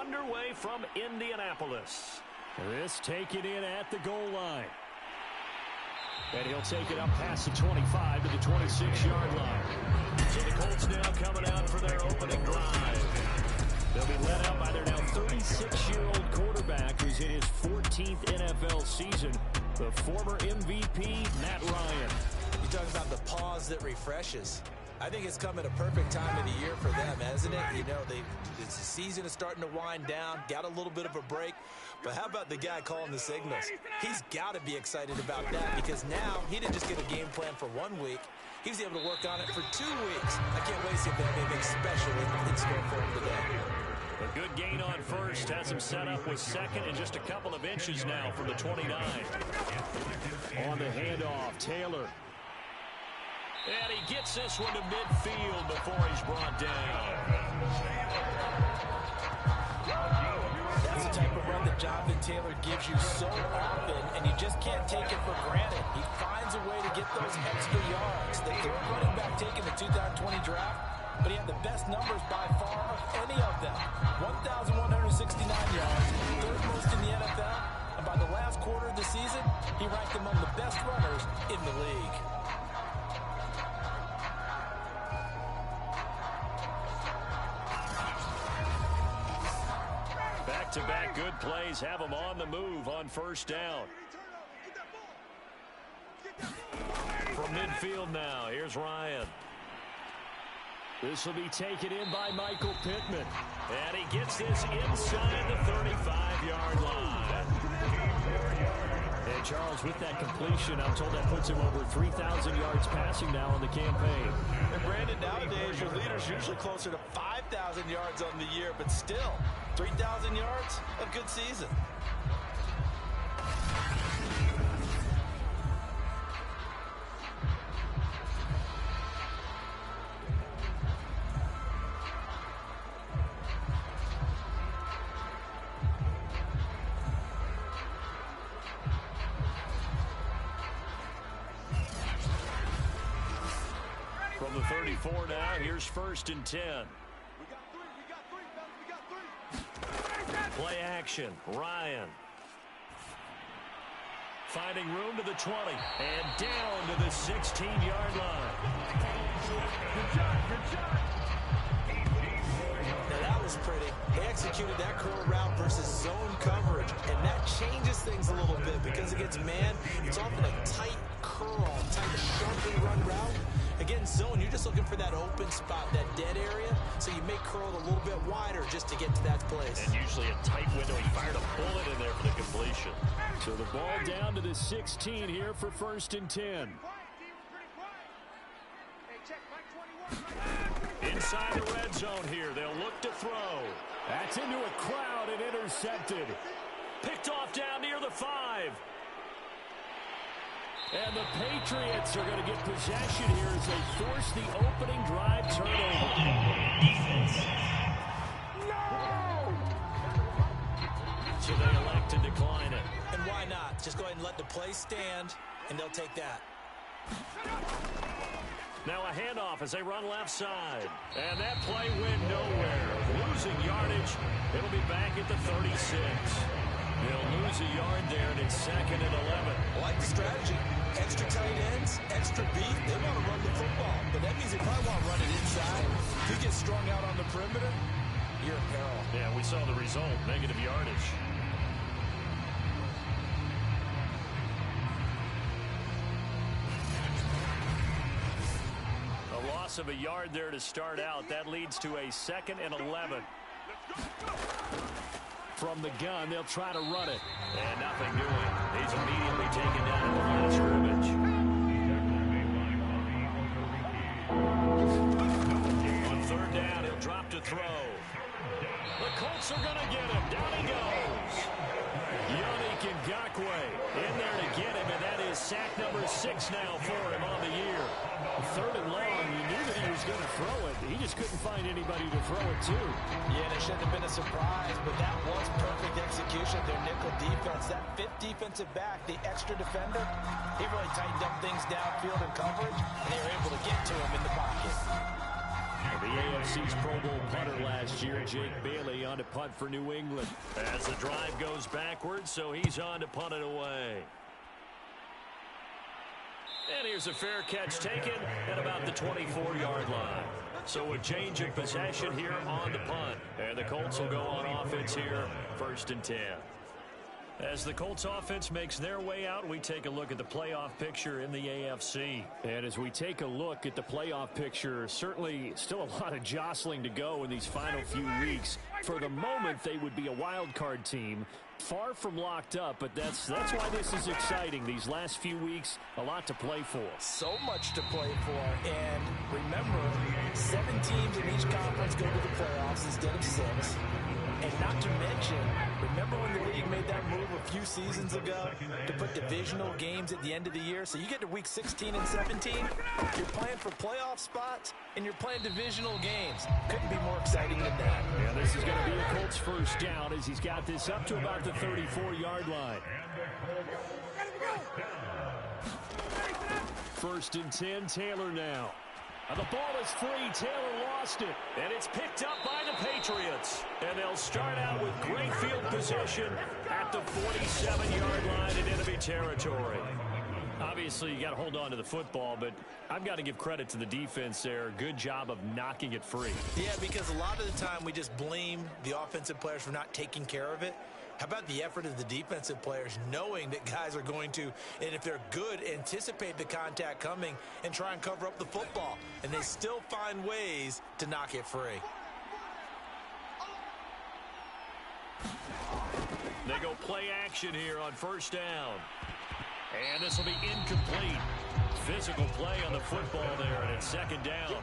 underway from Indianapolis. This taken in at the goal line. And he'll take it up past the 25 to the 26-yard line. So the Colts now coming out for their opening drive. They'll be led out by their now 36-year-old quarterback who's in his 14th NFL season, the former MVP, Matt Ryan. You're talking about the pause that refreshes. I think it's come at a perfect time of the year for them, hasn't it? You know, the season is starting to wind down, got a little bit of a break. But how about the guy calling the signals? He's got to be excited about that because now he didn't just get a game plan for 1 week. He was able to work on it for 2 weeks. I can't wait to see if they have anything special in store for him today. A good gain on first. Has him set up with second and just a couple of inches now from the 29. On the handoff, Taylor. And he gets this one to midfield before he's brought down. That's the type of run that Jonathan Taylor gives you so often, and you just can't take it for granted. He finds a way to get those extra yards. The third running back taken the 2020 draft, but he had the best numbers by far of any of them. 1,169 yards, third most in the NFL, and by the last quarter of the season, he ranked among the best runners in the league. Back-to-back good plays have him on the move on first down. From midfield now, here's Ryan. This will be taken in by Michael Pittman. And he gets this inside the 35-yard line. And Charles, with that completion, I'm told that puts him over 3,000 yards passing now on the campaign. And Brandon, nowadays your leader's usually closer to 5,000 yards on the year, but still, 3,000 yards, a good season. From the 34 now, here's first and 10. Play action, Ryan. Finding room to the 20 and down to the 16-yard line. Now that was pretty. They executed that curl route versus zone coverage, and that changes things a little bit because against man, it's often a tight curl, tight, sharply run route. Against zone, you're just looking for that open spot, that dead area, so you may curl it a little bit wider just to get to that place. And usually a tight window. He fired a bullet in there for the completion. So the ball down to the 16 here for first and 10. Inside the red zone here, they'll look to throw. That's into a crowd and intercepted. Picked off down near the 5. And the Patriots are going to get possession here as they force the opening drive turnover. Defense. No! So they elect to decline it. And why not? Just go ahead and let the play stand, and they'll take that. Now a handoff as they run left side. And that play went nowhere. Losing yardage. It'll be back at the 36. They'll lose a yard there, and it's second and 11. I like the strategy. Extra tight ends, extra beat. They want to run the football, but that means they probably want to run it inside. If you get strung out on the perimeter, you're in peril. Yeah, we saw the result, negative yardage. A loss of a yard there to start out. That leads to a second and 11. From the gun, they'll try to run it. And nothing doing. He's immediately taken down at the line of scrimmage. On third down, he'll drop to throw. The Colts are going to get him. Down he goes. Yannick Ngakoue in there to get him, and that is sack number 6 now for him on the year. Third and long, you knew that he was going to throw it. He just couldn't find anybody to throw it to. Yeah, and it shouldn't have been a surprise, but that was perfect execution of their nickel defense. That fifth defensive back, the extra defender, he really tightened up things downfield and coverage, and they were able to get to him in the pocket. The AFC's Pro Bowl punter last year, Jake Bailey, on to punt for New England. As the drive goes backwards, so he's on to punt it away. And here's a fair catch taken at about the 24-yard line. So a change of possession here on the punt. And the Colts will go on offense here, 1st and 10. As the Colts offense makes their way out, we take a look at the playoff picture in the AFC. And as we take a look at the playoff picture, certainly still a lot of jostling to go in these final few weeks. For the moment, they would be a wild card team. Far from locked up, but that's why this is exciting. These last few weeks, a lot to play for. So much to play for. And remember, 7 teams in each conference go to the playoffs instead of 6. And not to mention, remember when the league made that move a few seasons ago to put divisional games at the end of the year? So you get to week 16 and 17, you're playing for playoff spots, and you're playing divisional games. Couldn't be more exciting than that. Yeah, this is going to be a Colts first down as he's got this up to about the 34-yard line. 1st and 10, Taylor now. And the ball is free. Taylor lost it. And it's picked up by the Patriots. And they'll start out with great field position at the 47-yard line in enemy territory. Obviously, you got to hold on to the football, but I've got to give credit to the defense there. Good job of knocking it free. Yeah, because a lot of the time we just blame the offensive players for not taking care of it. How about the effort of the defensive players knowing that guys are going to, and if they're good, anticipate the contact coming and try and cover up the football. And they still find ways to knock it free. They go play action here on 1st down. And this will be incomplete. Physical play on the football there, and it's 2nd down.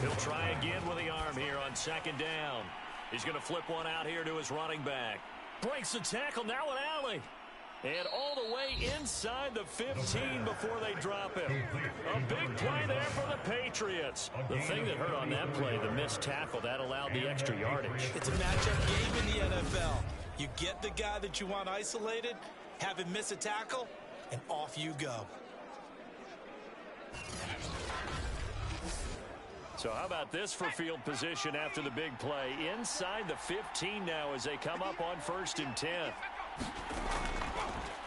He'll try again with the arm here on 2nd down. He's going to flip one out here to his running back. Breaks the tackle, now an alley. And all the way inside the 15 before they drop him. A big play there for the Patriots. The thing that hurt on that play, the missed tackle, that allowed the extra yardage. It's a matchup game in the NFL. You get the guy that you want isolated, have him miss a tackle, and off you go. So how about this for field position after the big play? Inside the 15 now as they come up on 1st and 10.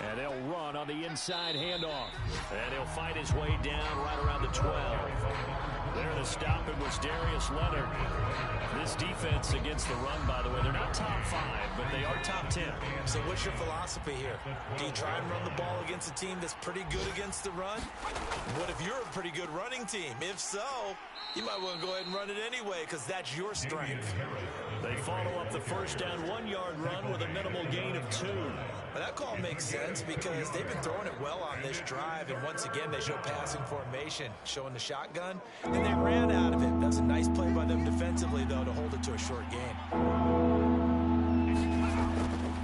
And they'll run on the inside handoff. And he'll fight his way down right around the 12. There to stop him was Darius Leonard. This defense against the run, by the way, they're not top 5, but they are top 10. So what's your philosophy here? Do you try and run the ball against a team that's pretty good against the run? What if you're a pretty good running team? If so, you might want to go ahead and run it anyway because that's your strength. They follow up the 1st down 1-yard run with a minimal gain of 2. Well, that call makes sense because they've been throwing it well on this drive, and once again they show passing formation, showing the shotgun, and they ran out of it. That's a nice play by them defensively, though, to hold it to a short gain.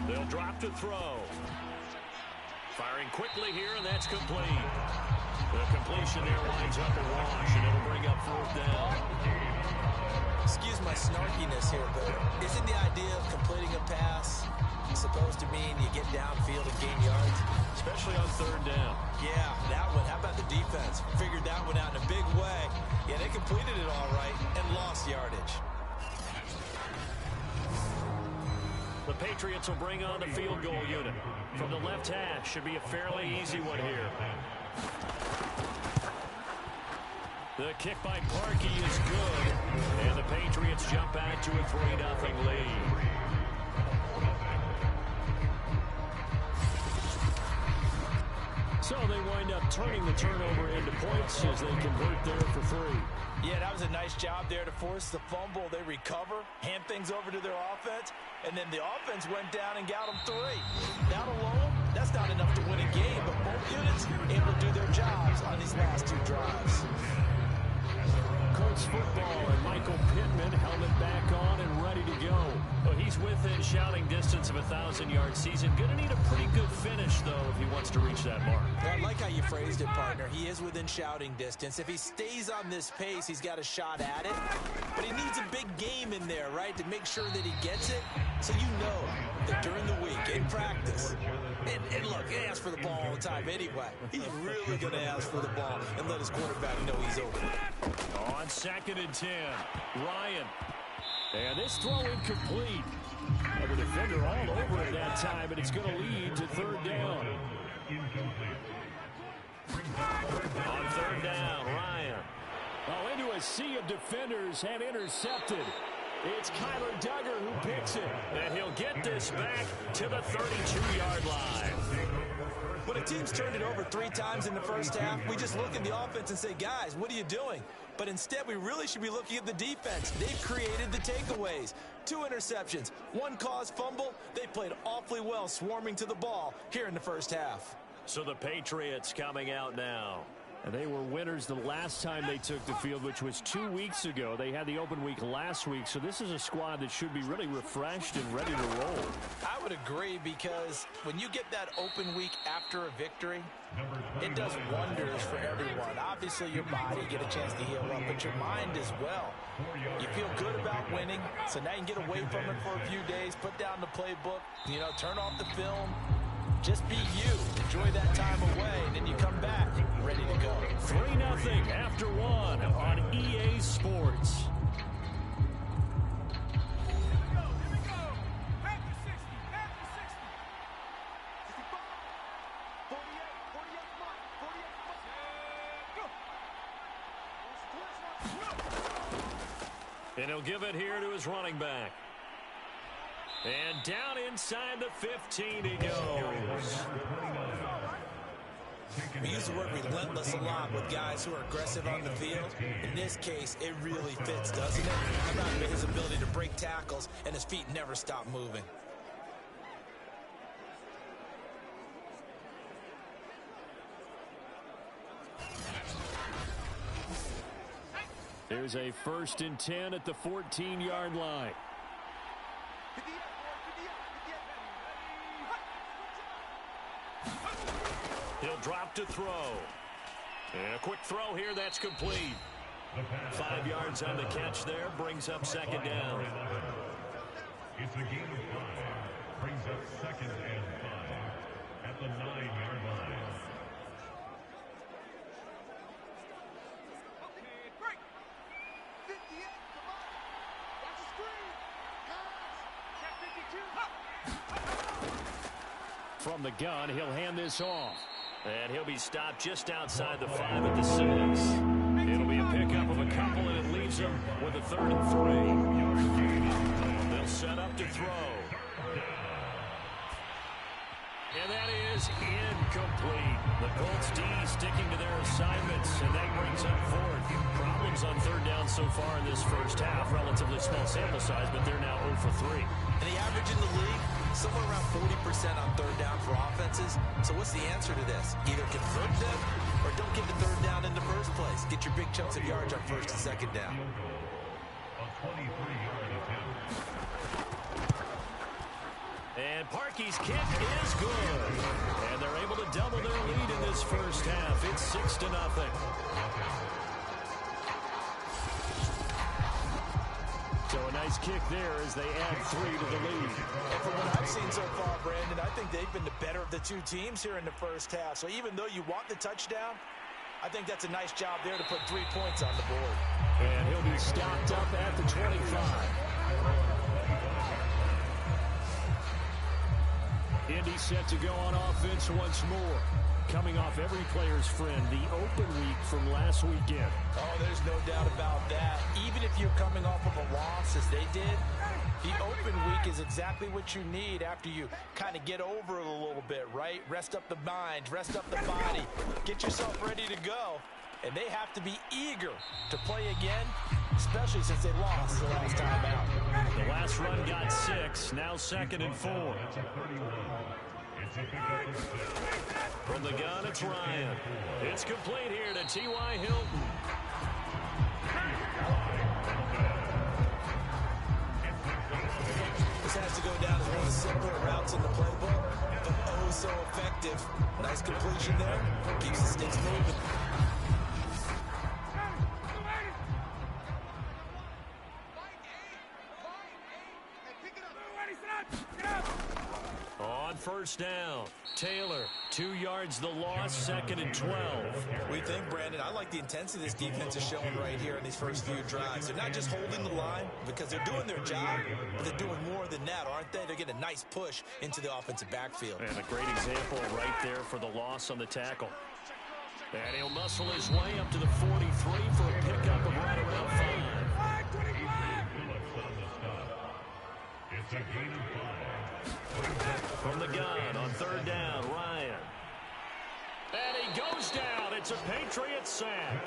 They'll drop to throw. Firing quickly here, and that's complete. The completion there winds up a wash, and it'll bring up 4th down. Excuse my snarkiness here, but isn't the idea of completing a pass supposed to mean you get downfield and gain yards? Especially on 3rd down. Yeah, that one. How about the defense? Figured that one out in a big way. Yeah, they completed it all right and lost yardage. The Patriots will bring on the field goal unit. From the left hash, should be a fairly easy one here. The kick by Parkey is good. And the Patriots jump back to a 3-0 lead. So they wind up turning the turnover into points as they convert there for 3. Yeah, that was a nice job there to force the fumble. They recover, hand things over to their offense, and then the offense went down and got them 3. That alone, that's not enough to win a game, but both units able to do their jobs on these last 2 drives. Colts football, and Michael Pittman, helmet back on and ready to go. Well, he's within shouting distance of a 1,000-yard season. Going to need a pretty good finish, though, if he wants to reach that mark. I like how you phrased it, partner. He is within shouting distance. If he stays on this pace, he's got a shot at it. But he needs a big big game in there, right, to make sure that he gets it. So you know that during the week, in practice, and look, he asks for the ball all the time anyway. He's really going to ask for the ball and let his quarterback know he's open. On 2nd and 10, Ryan. And this throw incomplete. And the defender all over it that time, and it's going to lead to 3rd down. On 3rd down, Ryan. Oh, into a sea of defenders and intercepted. It's Kyler Duggar who picks it. And he'll get this back to the 32-yard line. When a team's turned it over 3 times in the first half, we just look at the offense and say, guys, what are you doing? But instead, we really should be looking at the defense. They've created the takeaways. 2 interceptions, 1 caused fumble. They played awfully well swarming to the ball here in the first half. So the Patriots coming out now. And they were winners the last time they took the field, which was 2 weeks ago. They had the open week last week, so this is a squad that should be really refreshed and ready to roll. I would agree, because when you get that open week after a victory, it does wonders for everyone. Obviously, your body get a chance to heal up, but your mind as well. You feel good about winning, so now you can get away from it for a few days, put down the playbook, turn off the film. Just be you. Enjoy that time away, and then you come back ready to go. 3-0 after 1 on EA Sports. And he'll give it here to his running back. And down inside the 15 he goes. We use the word relentless a lot with guys who are aggressive on the field. In this case, it really fits, doesn't it? How about his ability to break tackles and his feet never stop moving? There's a 1st and 10 at the 14-yard line. He'll drop to throw. And a quick throw here, that's complete. 5 yards on the catch there, brings up 2nd down. It's a game of 5. Brings up 2nd and 5 at the 9-yard line. From the gun, he'll hand this off. And he'll be stopped just outside the 5 at the 6. It'll be a pickup of a couple, and it leaves him with a 3rd and 3. They'll set up to throw. And that is incomplete. The Colts D sticking to their assignments, and that brings up 4th. Problems on 3rd down so far in this first half. Relatively small sample size, but they're now 0 for 3. And the average in the league, somewhere around 40% on 3rd down for offenses. So what's the answer to this? Either convert them or don't get the 3rd down in the first place. Get your big chunks of yards on 1st and 2nd down. A 23-yard attempt. And Parkey's kick is good. And they're able to double their lead in this first half. It's 6-0. So a nice kick there as they add 3 to the lead. And from what I've seen so far, Brandon, I think they've been the better of the 2 teams here in the first half. So even though you want the touchdown, I think that's a nice job there to put 3 points on the board. And he'll be stopped up at the 25. Indy set to go on offense once more. Coming off every player's friend, the open week from last weekend. Oh, there's no doubt about that. Even if you're coming off of a loss as they did, the open week is exactly what you need after you kind of get over it a little bit, right? Rest up the mind, rest up the body, get yourself ready to go. And they have to be eager to play again, especially since they lost the last time out. The last run got 6, now 2nd and 4. From the gun, it's Ryan. It's complete here to T.Y. Hilton. This has to go down as one of the simpler routes in the playbook, but oh so effective. Nice completion there. Keeps the sticks moving. first down. Taylor, 2 yards the loss, 2nd and 12. What do you think, Brandon? I like the intensity this defense is showing right here in these first few drives. They're not just holding the line because they're doing their job, but they're doing more than that, aren't they? They're getting a nice push into the offensive backfield. And a great example right there for the loss on the tackle. And he'll muscle his way up to the 43 for a pickup of right around 5. It's a gain of 5. From the gun on 3rd down, Ryan. And he goes down. It's a Patriots sack.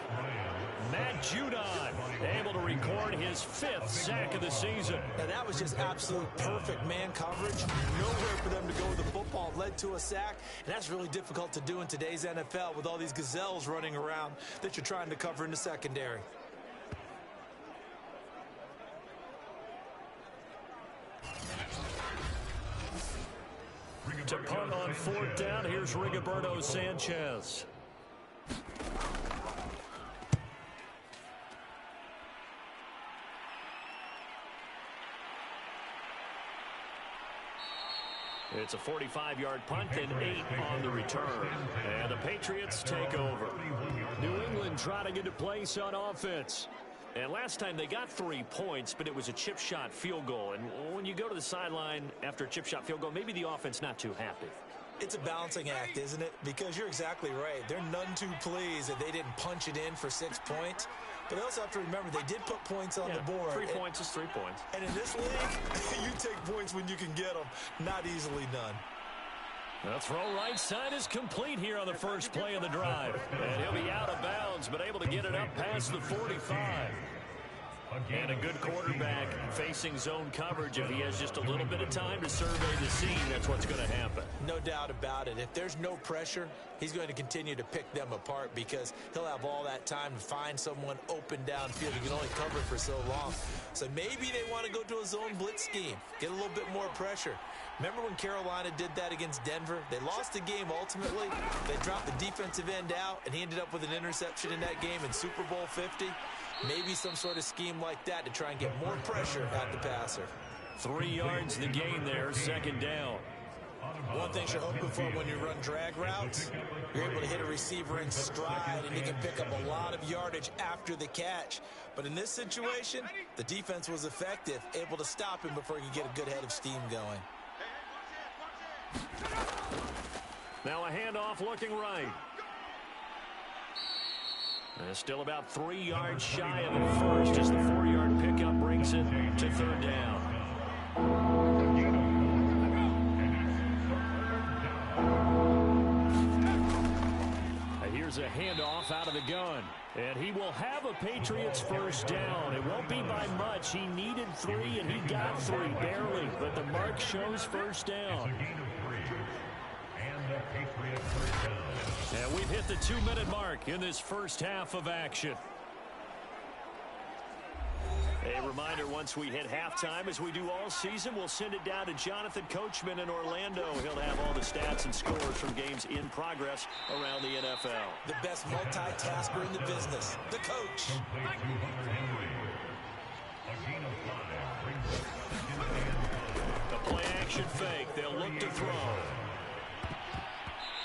Matt Judon able to record his 5th sack of the season. And that was just absolute perfect man coverage. Nowhere for them to go with the football. Led to a sack. And that's really difficult to do in today's NFL with all these gazelles running around that you're trying to cover in the secondary. To punt on 4th down, here's Rigoberto Sanchez. It's a 45-yard punt and 8 on the return. And the Patriots take over. New England trotting into place on offense. And last time they got 3 points, but it was a chip shot field goal. And when you go to the sideline after a chip shot field goal, maybe the offense not too happy. It's a balancing act, isn't it? Because you're exactly right. They're none too pleased that they didn't punch it in for 6 points. But they also have to remember they did put points on the board. 3 points is 3 points. And in this league, you take points when you can get them. Not easily done. The throw right side is complete here on the first play of the drive. And he'll be out of bounds, but able to get it up past the 45. And a good quarterback facing zone coverage. If he has just a little bit of time to survey the scene, that's what's going to happen. No doubt about it. If there's no pressure, he's going to continue to pick them apart because he'll have all that time to find someone open downfield. He can only cover for so long. So maybe they want to go to a zone blitz scheme, get a little bit more pressure. Remember when Carolina did that against Denver? They lost the game ultimately. They dropped the defensive end out, and he ended up with an interception in that game in Super Bowl 50. Maybe some sort of scheme like that to try and get more pressure at the passer. 3 yards the gain there, 2nd down. One thing you're hoping for when you run drag routes, you're able to hit a receiver in stride, and he can pick up a lot of yardage after the catch. But in this situation, the defense was effective, able to stop him before he could get a good head of steam going. Now a handoff looking right. And still about 3 yards shy of the first as the 4-yard pickup brings it to 3rd down. Here's a handoff out of the gun. And he will have a Patriots first down. It won't be by much. He needed 3, and he got 3, barely. But the mark shows first down. And we've hit the 2-minute mark in this first half of action. A reminder, once we hit halftime, as we do all season, we'll send it down to Jonathan Coachman in Orlando. He'll have all the stats and scores from games in progress around the NFL. The best multitasker in the business, the coach. The play action fake. They'll look to throw.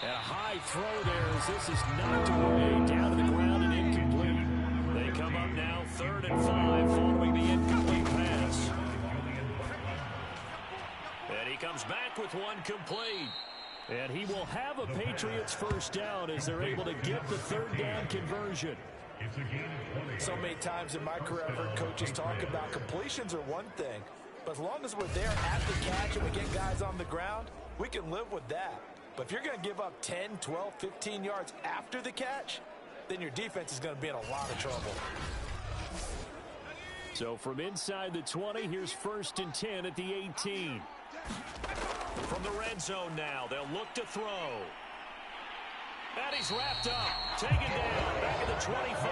And a high throw there as this is knocked away down to the ground and incomplete. They come up now 3rd and 5 following the incomplete pass. And he comes back with one complete. And he will have a Patriots first down as they're able to get the 3rd down conversion. So many times in my career I've heard coaches talk about completions are one thing. But as long as we're there at the catch and we get guys on the ground, we can live with that. But if you're going to give up 10, 12, 15 yards after the catch, then your defense is going to be in a lot of trouble. So from inside the 20, here's 1st and 10 at the 18. From the red zone now, they'll look to throw. And he's wrapped up, taken down, back at the 25.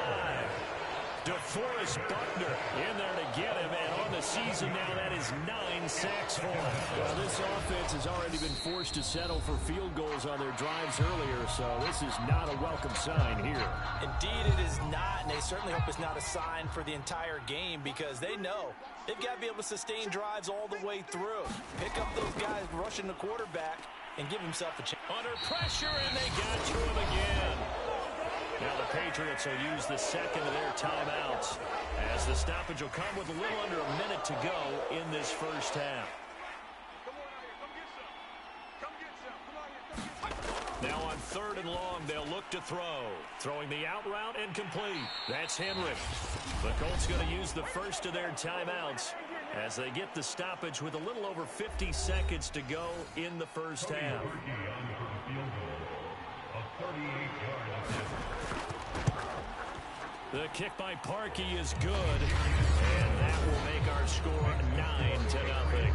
DeForest Buckner in there to get him, and on the season now, that is 9 sacks for him. Well, this offense has already been forced to settle for field goals on their drives earlier, so this is not a welcome sign here. Indeed, it is not, and they certainly hope it's not a sign for the entire game because they know they've got to be able to sustain drives all the way through. Pick up those guys rushing the quarterback, and give himself a chance. Under pressure, and they got to him again. Now the Patriots will use the second of their timeouts as the stoppage will come with a little under a minute to go in this first half. Now on 3rd and long, they'll look to throw. Throwing the out route and complete. That's Henry. The Colts going to use the first of their timeouts as they get the stoppage with a little over 50 seconds to go in the first half. The kick by Parkey is good, and that will make our score 9-0.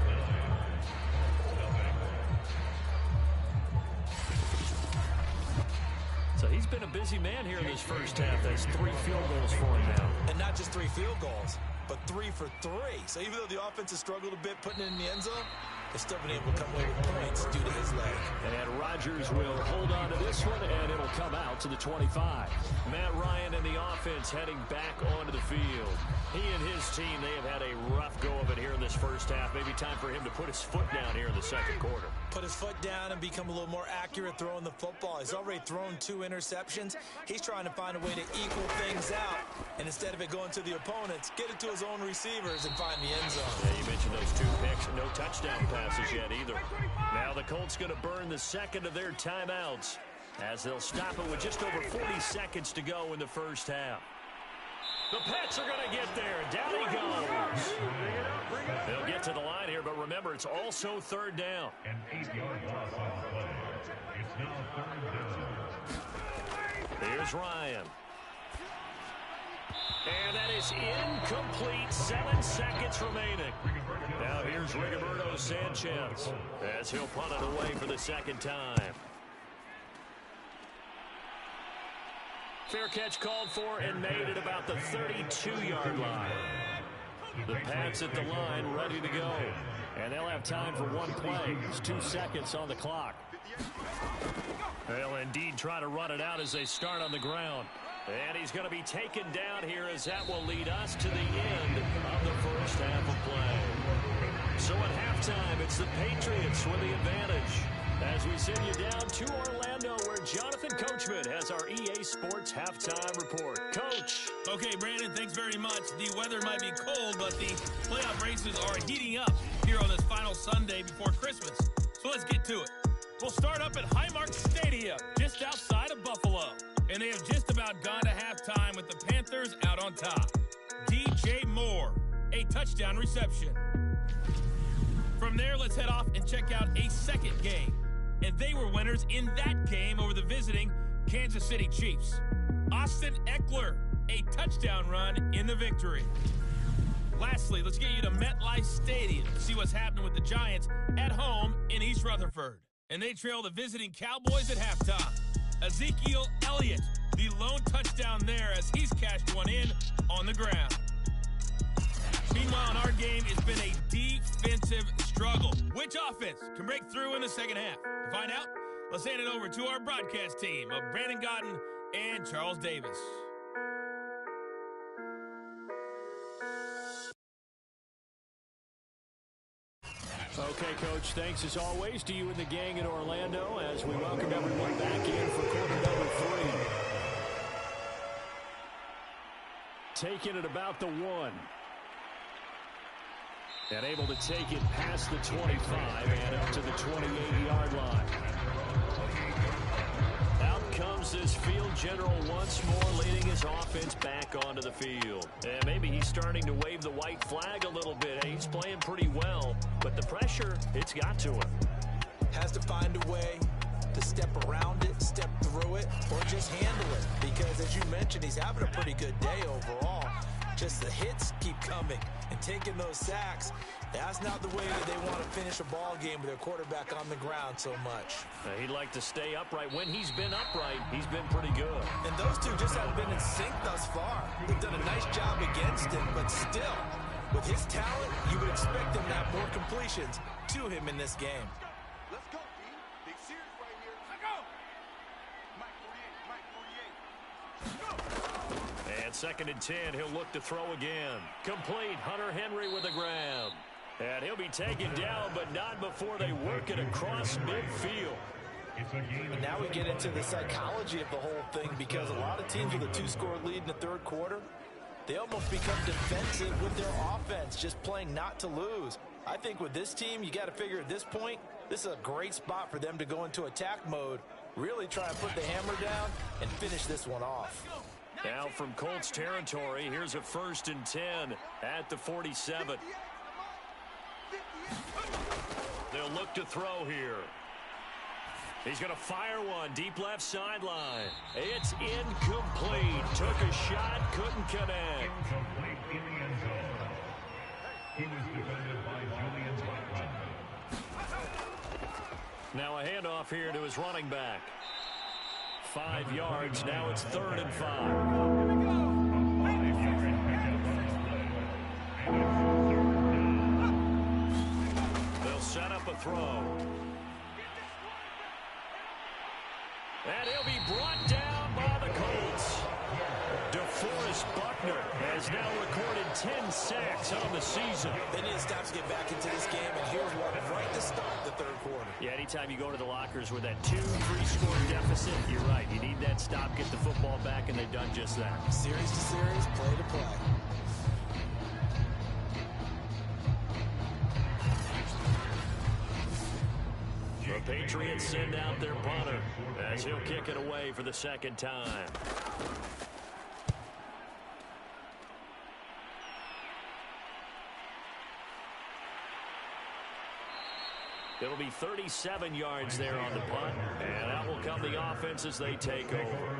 So he's been a busy man here in this first half. That's 3 field goals for him now. And not just 3 field goals, but 3 for 3. So even though the offense has struggled a bit putting it in the end zone, they've still been able to come away with points due to his leg. And Rodgers will hold on to this one, and it'll come out to the 25. Matt Ryan and the offense heading back onto the field. He and his team, they have had a rough go of it here in this first half. Maybe time for him to put his foot down here in the second quarter. Put his foot down and become a little more accurate throwing the football. He's already thrown 2 interceptions. He's trying to find a way to equal things out. And instead of it going to the opponents, get it to his own receivers and find the end zone. Yeah, you mentioned those 2 picks. No touchdown passes yet either. Now the Colts going to burn the second of their timeouts as they'll stop it with just over 40 seconds to go in the first half. The Pats are going to get there. Down he goes. They'll get to the line here, but remember, it's also 3rd down. An 8-yard loss on the play. It's now 3rd down. Here's Ryan. And that is incomplete. 7 seconds remaining. Now here's Rigoberto Sanchez as he'll punt it away for the second time. Fair catch called for and made at about the 32-yard line. The Pats at the line ready to go. And they'll have time for 1 play. There's 2 seconds on the clock. They'll indeed try to run it out as they start on the ground. And he's going to be taken down here as that will lead us to the end of the first half of play. So at halftime, it's the Patriots with the advantage. As we send you down to Orlando, where Jonathan Coachman has our EA Sports Halftime Report. Coach. Okay, Brandon, thanks very much. The weather might be cold, but the playoff races are heating up here on this final Sunday before Christmas. So let's get to it. We'll start up at Highmark Stadium, just outside of Buffalo. And they have just about gone to halftime with the Panthers out on top. DJ Moore, a touchdown reception. From there, let's head off and check out a second game. And they were winners in that game over the visiting Kansas City Chiefs. Austin Eckler, a touchdown run in the victory. Lastly, let's get you to MetLife Stadium to see what's happening with the Giants at home in East Rutherford. And they trail the visiting Cowboys at halftime. Ezekiel Elliott, the lone touchdown there as he's cashed one in on the ground. Meanwhile, in our game, it's been a defensive struggle. Which offense can break through in the second half? To find out, let's hand it over to our broadcast team of Brandon Godden and Charles Davis. Okay, Coach, thanks as always to you and the gang in Orlando as we welcome everyone back in for quarter number 3. Taking it about the 1. And able to take it past the 25 and up to the 28-yard line. Out comes this field general once more, leading his offense back onto the field. And maybe he's starting to wave the white flag a little bit. He's playing pretty well, but the pressure, it's got to him. Has to find a way to step around it, step through it, or just handle it. Because as you mentioned, he's having a pretty good day overall. Just the hits keep coming and taking those sacks. That's not the way that they want to finish a ball game with their quarterback on the ground so much. He'd like to stay upright. When he's been upright, he's been pretty good. And those two just haven't been in sync thus far. They've done a nice job against him, but still, with his talent, you would expect him to have more completions to him in this game. Let's go, D. Big series right here. Let's go. Mike 48, Mike 48. Let's go. And 2nd and 10, he'll look to throw again. Complete. Hunter Henry with a grab. And he'll be taken down, but not before they work it across midfield. And now we get into the psychology of the whole thing, because a lot of teams with a 2-score lead in the third quarter, they almost become defensive with their offense, just playing not to lose. I think with this team, you got to figure at this point, this is a great spot for them to go into attack mode, really try and put the hammer down and finish this one off. Now from Colts territory, here's a 1st and 10 at the 47. They'll look to throw here. He's going to fire one deep left sideline. It's incomplete. Took a shot, couldn't connect. Incomplete in the end zone. He was defended by Julian Blackman. Now a handoff here to his running back. 5 yards. Now it's 3rd and 5. They'll set up a throw. And he'll be brought down by the Colts. DeForest Buckner has now recorded 10 sacks on the season. They need to stop to get back into this game, and here's one right to start the third quarter. Yeah, anytime you go to the lockers with that 2-3-score deficit, you're right. You need that stop, get the football back, and they've done just that. Series to series, play to play. The Patriots send out their punter as he'll kick it away for the 2nd time. It'll be 37 yards there on the punt, and out will come the offense as they take over.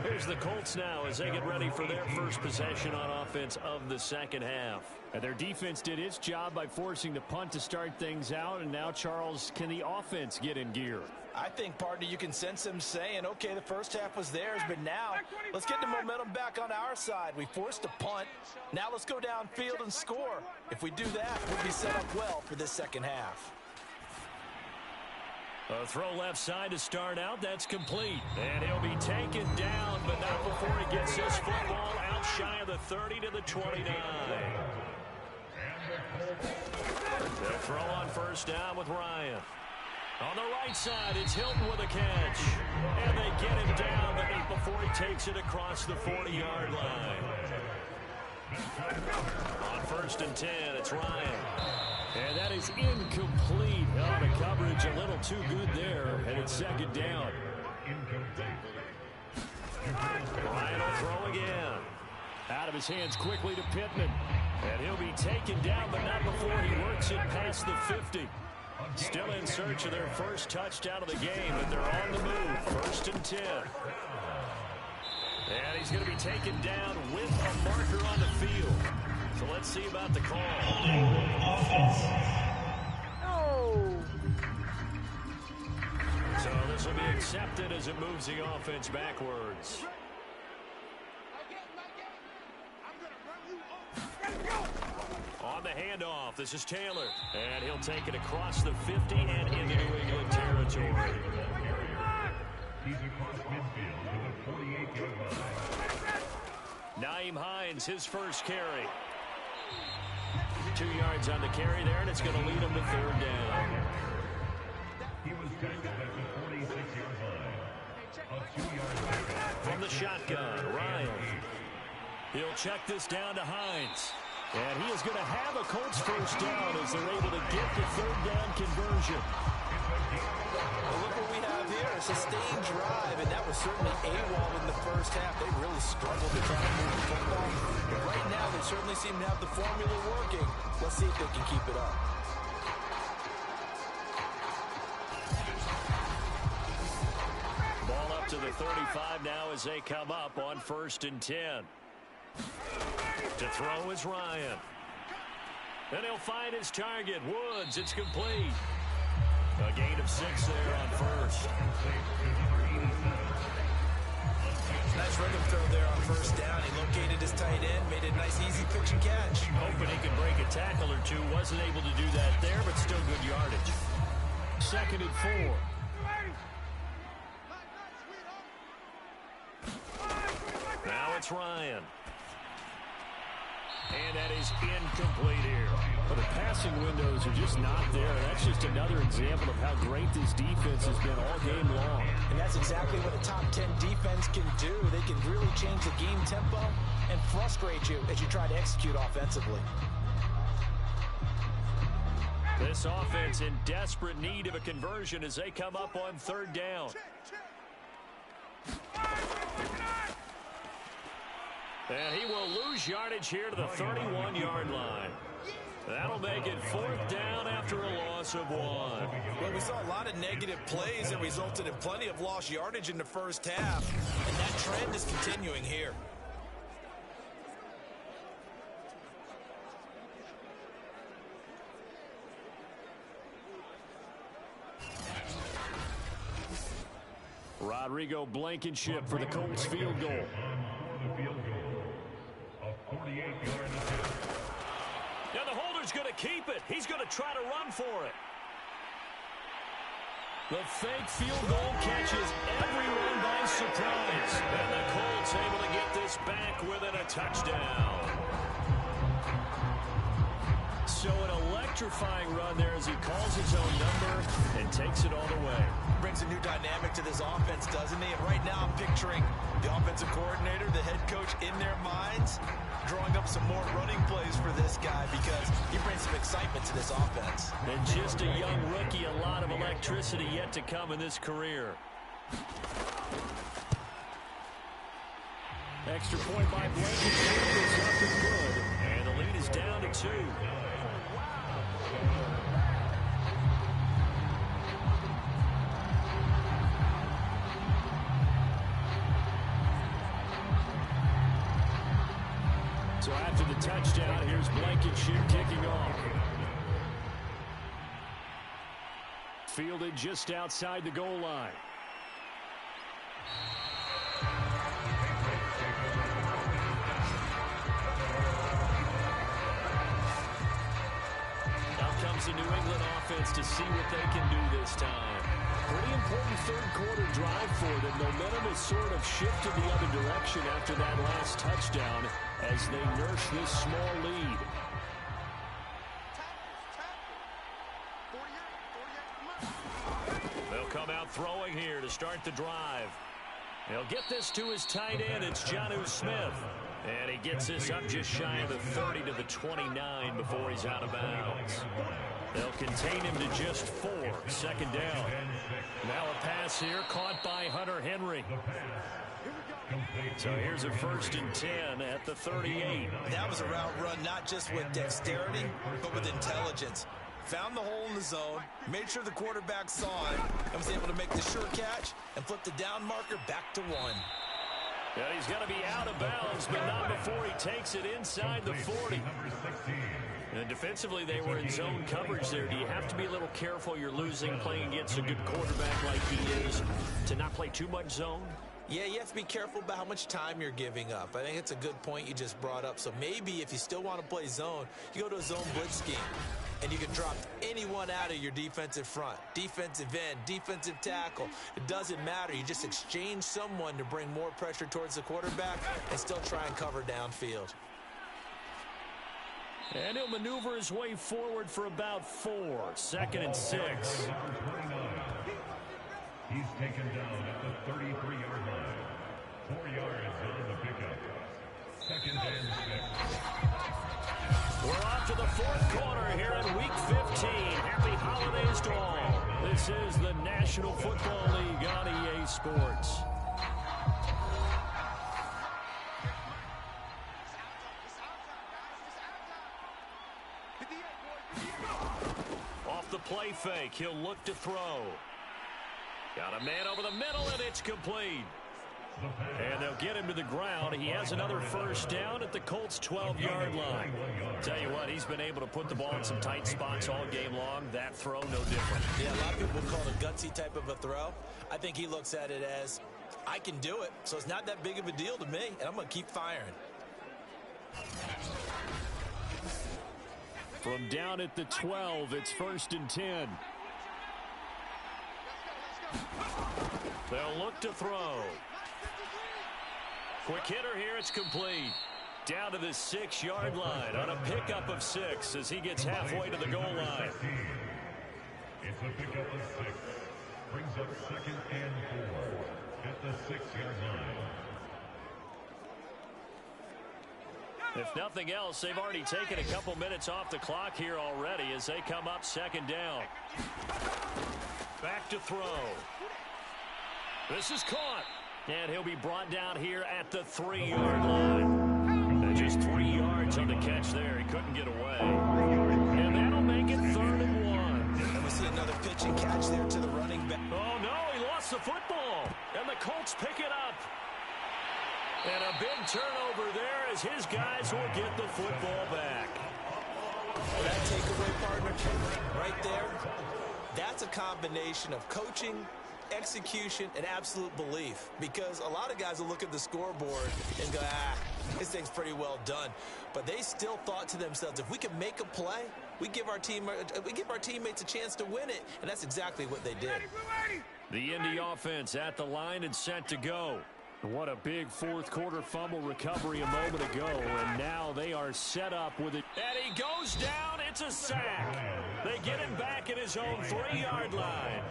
Here's the Colts now as they get ready for their first possession on offense of the 2nd half. And their defense did its job by forcing the punt to start things out, and now, Charles, can the offense get in gear? I think, partner, you can sense them saying, okay, the first half was theirs, but now let's get the momentum back on our side. We forced a punt. Now let's go downfield and score. If we do that, we'll be set up well for this 2nd half. A throw left side to start out. That's complete. And he'll be taken down, but not before he gets his football out shy of the 30 to the 29. They'll throw on 1st down with Ryan. On the right side, it's Hilton with a catch. And they get him down, but not before he takes it across the 40-yard line. On 1st and 10, it's Ryan. And that is incomplete. Oh, the coverage a little too good there, and it's 2nd down. Ryan will throw again. Out of his hands quickly to Pittman. And he'll be taken down, but not before he works it past the 50. Still in search of their first touchdown of the game, but they're on the move. 1st and 10. And he's going to be taken down with a marker on the field. So let's see about the call. So this will be accepted as it moves the offense backwards. On the handoff, this is Taylor. And he'll take it across the 50 and into New England territory. He's across midfield to the 48-yard line. Naeem Hines, his first carry. 2 yards on the carry there, and it's going to lead him to 3rd down. He was tackled at the 46-yard line. A 2-yard pickup. From the shotgun, Ryan. He'll check this down to Hines. And he is going to have a Colts first down as they're able to get the 3rd down conversion. Well, look what we have here, a sustained drive, and that was certainly AWOL in the first half. They really struggled to try to move the football. But right now, they certainly seem to have the formula working. Let's see if they can keep it up. Ball up to the 35 now as they come up on 1st and 10. To throw is Ryan. And he'll find his target, Woods. It's complete. A gain of 6 there on 1st. Nice rhythm throw there on 1st down. He located his tight end, made a nice easy pitch and catch. Hoping he could break a tackle or two. Wasn't able to do that there, but still good yardage. 2nd and 4. Now it's Ryan. And that is incomplete here. But the pass passing windows are just not there. That's just another example of how great this defense has been all game long. And that's exactly what a top 10 defense can do. They can really change the game tempo and frustrate you as you try to execute offensively. This offense in desperate need of a conversion as they come up on third down. And he will lose yardage here to the 31-yard line. That'll make it fourth down after a loss of 1. Well, we saw a lot of negative plays that resulted in plenty of lost yardage in the first half, and that trend is continuing here. Rodrigo Blankenship for the Colts field goal. Now the holder's going to keep it. He's going to try to run for it. The fake field goal catches everyone by surprise. And the Colts able to get this back within a touchdown. So an electrifying run there as he calls his own number and takes it all the way. Brings a new dynamic to this offense, doesn't he? And right now I'm picturing the offensive coordinator, the head coach in their minds, drawing up some more running plays for this guy because he brings some excitement to this offense. And just a young rookie, a lot of electricity yet to come in this career. Extra point by Blankenship is up and good. And the lead is down to 2. So after the touchdown, here's Blankenship kicking off. Fielded just outside the goal line. Now comes the New England offense to see what they can do this time. Pretty important third quarter drive for them. Momentum has sort of shifted the other direction after that last touchdown as they nurse this small lead. They'll come out throwing here to start the drive. They'll get this to his tight end. It's Jonnu Smith. And he gets this up just shy of the 30 to the 29 before he's out of bounds. They'll contain him to just 4. Second down. Now a pass here caught by Hunter Henry. So here's a 1st and 10 at the 38. That was a route run not just with dexterity, but with intelligence. Found the hole in the zone, made sure the quarterback saw it, and was able to make the sure catch and flip the down marker back to 1. Yeah, he's going to be out of bounds, but not before he takes it inside the 40. And defensively, they were in zone coverage there. Do you have to be a little careful? You're losing playing against a good quarterback like he is to not play too much zone? Yeah, you have to be careful about how much time you're giving up. I think it's a good point you just brought up. So maybe if you still want to play zone, you go to a zone blitz scheme. And you can drop anyone out of your defensive front. Defensive end, defensive tackle. It doesn't matter. You just exchange someone to bring more pressure towards the quarterback and still try and cover downfield. And he'll maneuver his way forward for about 4. 2nd and 6. He's taken down at the 33-yard line. 4 yards on the pickup. 2nd and 6. We're off to the 4th quarter here in Week 15. Happy holidays to all. This is the National Football League on EA Sports. Off the play fake, he'll look to throw. Got a man over the middle, and it's complete. And they'll get him to the ground. He has another 1st down at the Colts' 12-yard line. Tell you what, he's been able to put the ball in some tight spots all game long. That throw, no different. Yeah, a lot of people call it a gutsy type of a throw. I think he looks at it as, I can do it, so it's not that big of a deal to me, and I'm going to keep firing. From down at the 12, it's 1st and 10. They'll look to throw. Quick hitter here, it's complete. Down to the 6-yard line on a pickup of 6 as he gets halfway to the goal line. It's a pickup of 6. Brings up 2nd and 4 at the 6-yard line. If nothing else, they've already taken a couple minutes off the clock here already as they come up 2nd down. Back to throw. This is caught. And he'll be brought down here at the 3-yard line. And just 3 yards on the catch there. He couldn't get away. And that'll make it 3rd and 1. And we see another pitch and catch there to the running back. Oh, no, he lost the football. And the Colts pick it up. And a big turnover there as his guys will get the football back. That takeaway, partner, right there, that's a combination of coaching, execution, and absolute belief. Because a lot of guys will look at the scoreboard and go, this thing's pretty well done. But they still thought to themselves, if we can make a play, we give our teammates a chance to win it. And that's exactly what they did. The Indy offense at the line and set to go. What a big fourth-quarter fumble recovery a moment ago, and now they are set up with it. And he goes down. It's a sack. They get him back at his own 3-yard line.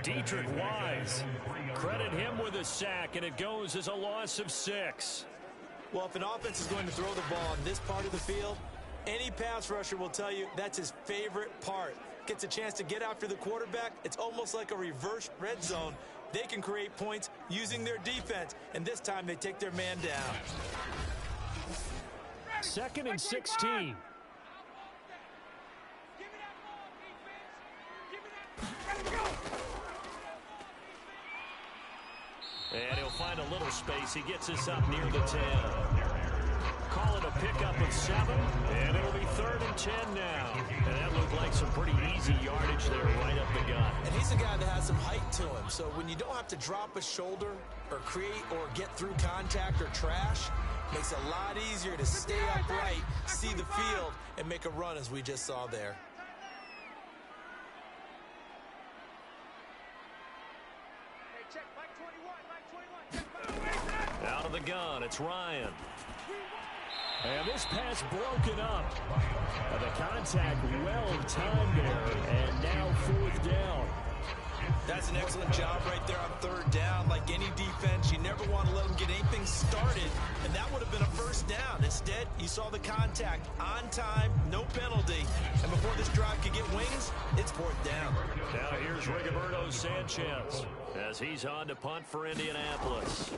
Dietrich Wise, credit him with a sack, and it goes as a loss of 6. Well, if an offense is going to throw the ball on this part of the field, any pass rusher will tell you that's his favorite part. Gets a chance to get after the quarterback. It's almost like a reverse red zone. They can create points using their defense, and this time they take their man down. 2nd and 16. And he'll find a little space. He gets us up near the 10. Call it a pickup of 7, and it'll be 3rd and 10 now. And that looked like some pretty easy yardage there right up the gut. And he's a guy that has some height to him, so when you don't have to drop a shoulder or create or get through contact or trash, makes it a lot easier to stay upright, see the field, and make a run as we just saw there. Out of the gun, it's Ryan. And this pass broken up. And the contact well timed there. And now 4th down. That's an excellent job right there on 3rd down. Like any defense, you never want to let them get anything started. And that would have been a 1st down. Instead, you saw the contact on time, no penalty. And before this drive could get wings, it's 4th down. Now here's Rigoberto Sanchez as he's on to punt for Indianapolis.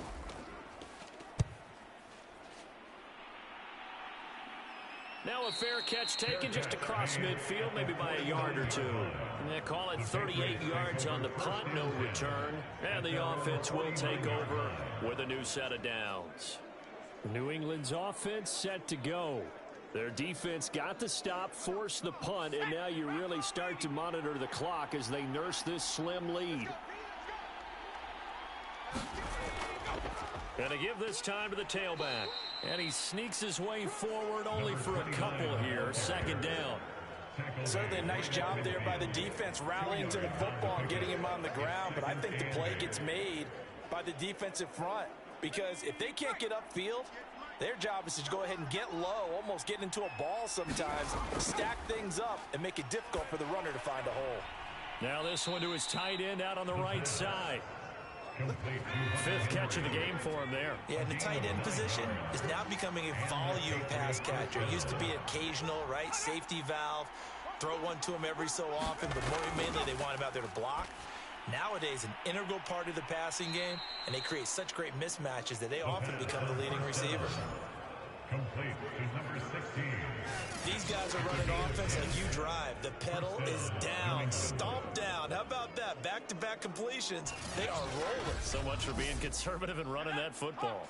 Now a fair catch taken just across midfield, maybe by a yard or 2. They call it 38 yards on the punt, no return. And the offense will take over with a new set of downs. New England's offense set to go. Their defense got the stop, forced the punt, and now you really start to monitor the clock as they nurse this slim lead. And to give this time to the tailback. And he sneaks his way forward only for a couple here. 2nd down. Certainly a nice job there by the defense rallying to the football and getting him on the ground. But I think the play gets made by the defensive front. Because if they can't get upfield, their job is to go ahead and get low, almost get into a ball sometimes, stack things up, and make it difficult for the runner to find a hole. Now this one to his tight end out on the right side. 5th catch of the game for him there. Yeah, and the tight end position is now becoming a volume pass catcher. It used to be occasional, right? Safety valve. Throw one to him every so often, but more mainly they want him out there to block. Nowadays, an integral part of the passing game, and they create such great mismatches that they often become the leading receiver. Complete to number 16. These guys are running offense like you drive. The pedal is down, stomped down. How about that? Back-to-back completions. They are rolling. So much for being conservative and running that football.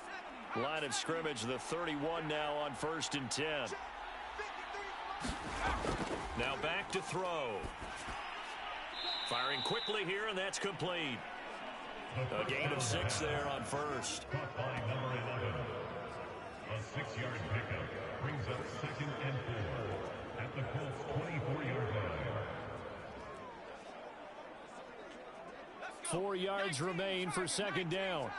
Line of scrimmage, the 31 now on 1st and 10. Now back to throw. Firing quickly here, and that's complete. A gain of 6 there on 1st. Caught by number 11. A 6-yard pickup brings up 2nd and 4 at the Colts 24-yard line. 4 yards remain for 2nd down.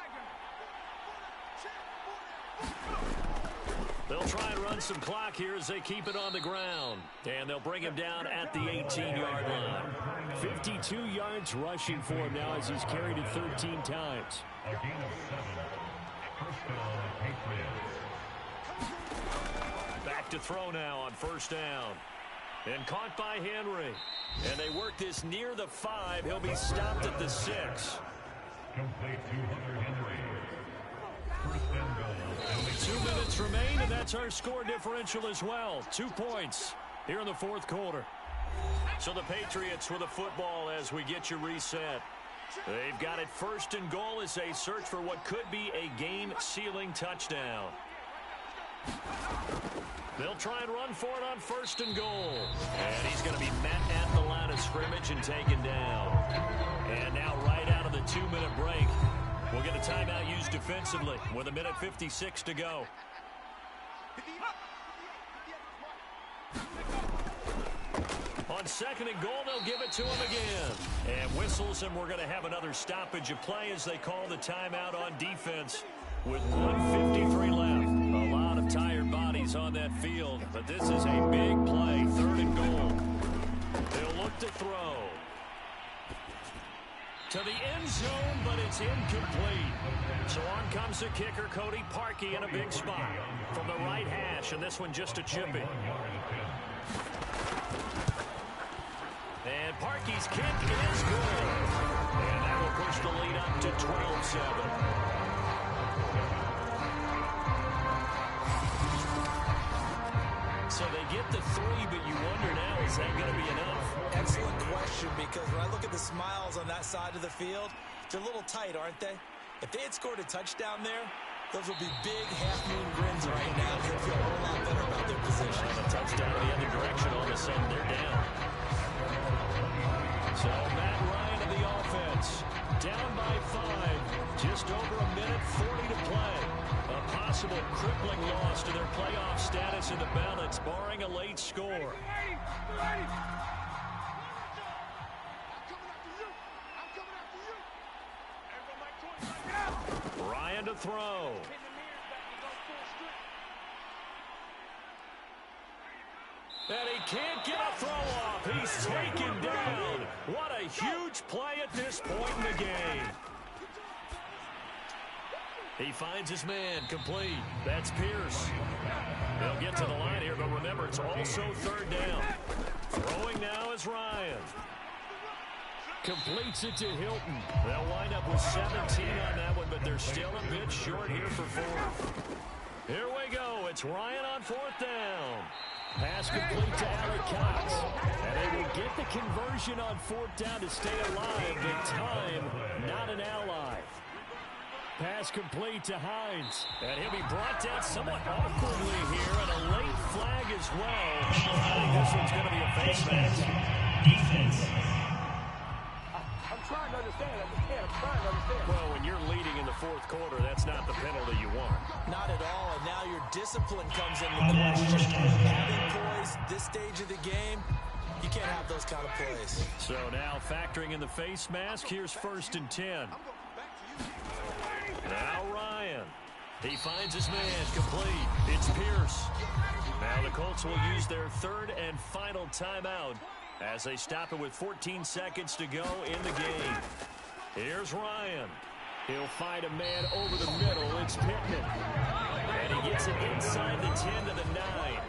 They'll try and run some clock here as they keep it on the ground. And they'll bring him down at the 18-yard line. 52 yards rushing for him now as he's carried it 13 times. A gain of 7. First down, Patriots. Back to throw now on first down. And caught by Henry. And they work this near the 5. He'll be stopped at the 6. Complete to Hunter Henry. First and goal. 2 minutes remain, and that's our score differential as well. 2 points here in the fourth quarter. So the Patriots with the football as we get you reset. They've got it first and goal as they search for what could be a game-sealing touchdown. They'll try and run for it on first and goal. And he's going to be met at the line of scrimmage and taken down. And now right out of the 2-minute break, we'll get a timeout used defensively with 1:56 to go. On second and goal, they'll give it to him again. And whistles, and we're going to have another stoppage of play as they call the timeout on defense with 1:53 left. A lot of tired bodies on that field, but this is a big play, third and goal. They'll look to throw. To the end zone, but it's incomplete. So on comes the kicker, Cody Parkey, in a big spot from the right hash, and this one just a chippy. And Parkey's kick is good. And that will push the lead up to 12-7. So they get the 3, but you wonder now, is that going to be enough? Excellent question, because when I look at the smiles on that side of the field, they're a little tight, aren't they? If they had scored a touchdown there, those would be big half-moon grins right now. They'd feel a whole lot better about their position. And a touchdown in the other direction, all of a sudden they're down. So Matt Ryan of the offense, down by 5, just over 1:40 to play. A possible crippling loss to their playoff status in the balance, barring a late score. Ryan to throw. And he can't get a throw off. He's taken down. What a huge play at this point in the game. He finds his man, complete. That's Pierce. They'll get to the line here, but remember, it's also third down. Throwing now is Ryan. Completes it to Hilton. They'll wind up with 17 on that one, but they're still a bit short here for 4th. Here we go. It's Ryan on 4th down. Pass complete to Alec Cox. And they will get the conversion on 4th down to stay alive, but time not an ally. Pass complete to Hines. And he'll be brought down somewhat awkwardly here, and a late flag as well. I think this one's going to be a face mask. Defense. I'm trying to understand. I'm trying to understand. Well, when you're leading in the fourth quarter, that's not the penalty you want. Not at all, and now your discipline comes into question. Having poise this stage of the game, you can't have those kind of plays. So now factoring in the face mask, here's 1st and 10. Now Ryan. He finds his man, complete. It's Pierce. Now the Colts will use their 3rd and final timeout as they stop it with 14 seconds to go in the game. Here's Ryan. He'll find a man over the middle. It's Pittman. And he gets it inside the 10 to the 9.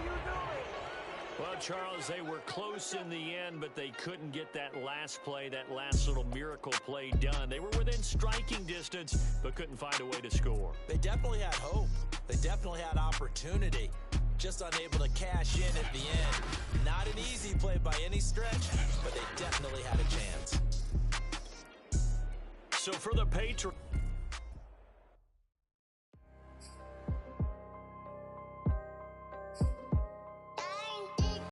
Well, Charles, they were close in the end, but they couldn't get that last play, that last little miracle play done. They were within striking distance, but couldn't find a way to score. They definitely had hope. They definitely had opportunity. Just unable to cash in at the end. Not an easy play by any stretch, but they definitely had a chance. So for the Patriots,